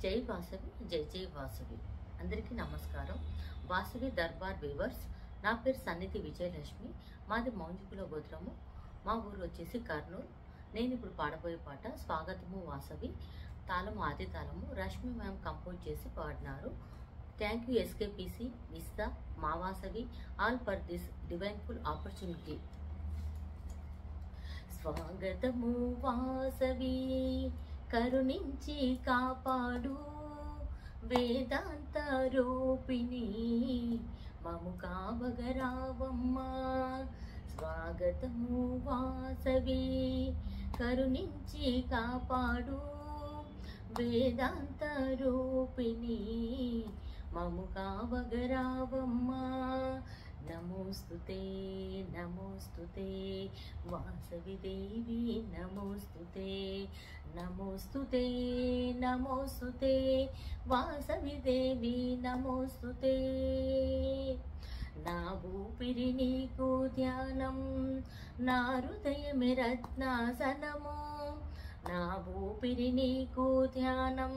జై వాసవి, జై జై వాసవి. అందరికీ నమస్కారం. వాసవి దర్బార్ వ్యూవర్స్, నా పేరు సన్నిధి విజయలక్ష్మి. మాది మౌంజికుల గోత్రము. మా ఊరు వచ్చేసి కర్నూలు. నేను ఇప్పుడు పాడబోయే పాట స్వాగతము వాసవి. తాళము ఆది తాళము రష్మి మ్యామ్ కంపోజ్ చేసి పాడినారు. థ్యాంక్ యూ ఎస్కేపీసీ, విస్తా, మా Vasavi all for this divineful opportunity. స్వాగతము వాసవి, కరుణించి కాపాడు వేదాంత రూపిణి, మము కావగరావమ్మా. స్వాగతము వాసవి, కరుణించి కాపాడు వేదాంత రూపిణి, మము కావగరావమ్మా. నమోస్తుతే నమోస్తుతే వాసవి దేవి, నమోస్తుతే నమోస్తుతే నమోస్తుతే వాసవి దేవి, నమోస్తుతే. నా ఊపిరి నీకు ధ్యానం, నా హృదయమే రత్నాసనము. నా ఊపిరి నీకు ధ్యానం,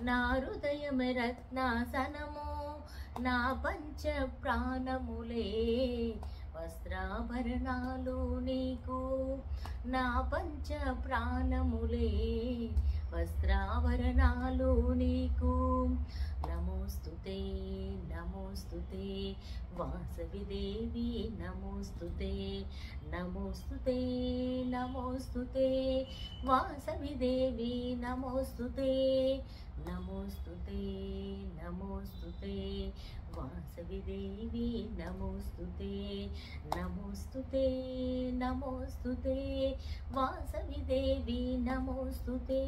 నా హృదయమే రత్నాసనము. నా పంచ ప్రాణములే వస్త్రాభరణాలు నీకు. నా పంచ ప్రాణములే వస్త్రాభరణాలు నీకు. నమోస్తుతే నమోస్తుతే వాసవి దేవి, నమోస్తుతే నమోస్తుతే నమోస్తుతే వాసవి దేవి, నమోస్తుతే నమోస్తుతే నమోస్తుతే వాసవి దేవి, నమోస్తుతే నమోస్తుతే నమోస్తుతే వాసవి దేవి, నమోస్తుతే.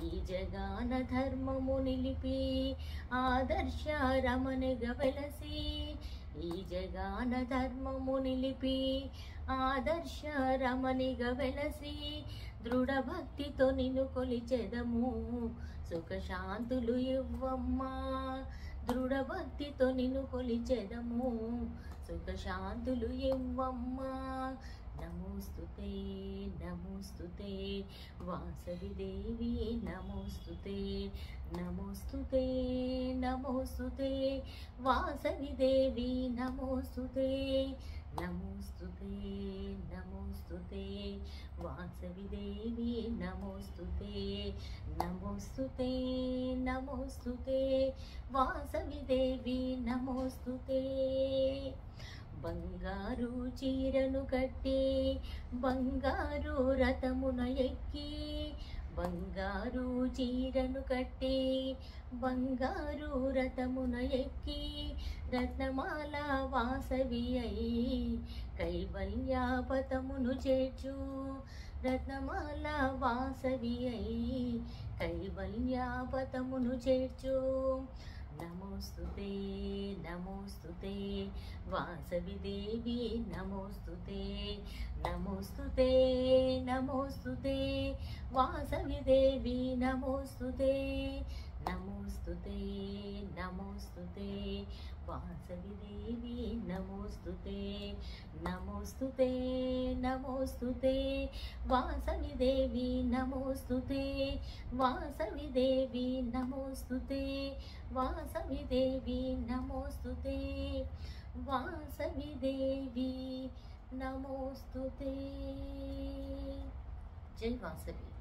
ఈ జగాన ధర్మము నిలిపి ఆదర్శ రమణిగా వెలసి. ఈ జగాన ధర్మము నిలిపి ఆదర్శ రమణిగా వెలసి. దృఢ భక్తితో నిన్ను కొలిచెదము, సుఖశాంతులు ఇవ్వమ్మా. దృఢ భక్తితో నిన్ను కొలిచెదము, సుఖశాంతులు ఇవ్వమ్మా. నమోస్తుతే నమోస్తుతే వాసవి దేవి, నమోస్తుతే నమోస్తుతే నమోస్తుతే వాసవి దేవి, నమోస్తుతే నమోస్తుతే నమోస్తుతే వాసవి దేవి, నమోస్తుతే నమోస్తుతే నమోస్తుతే వాసవి దేవి, నమోస్తుతే. బంగారు చీరను కట్టి బంగారు రథమున ఎక్కి. బంగారు చీరను కట్టి బంగారు రథమున ఎక్కి. రత్నమాల వాసవి అయి కైవల్యాపతమును చేర్చు. రత్నమాల వాసవి అయి కైవల్యాపతమును చేర్చు. నమోస్తుతే నమోస్తుతే వాసవి దేవి, నమోస్తుతే నమోస్తుతే నమోస్తుతే వాసవి దేవి, నమోస్తుతే నమోస్తుతే నమోస్తుతే వాసవి దేవి, నమోస్తుతే నమోస్తుతే నమోస్తుతే వాసవి దేవి, నమోస్తుతే వాసవి దేవి, నమోస్తుతే వాసవి దేవి, నమోస్తుతే వాసవి దేవి, నమోస్తుతే. జై వాసవి.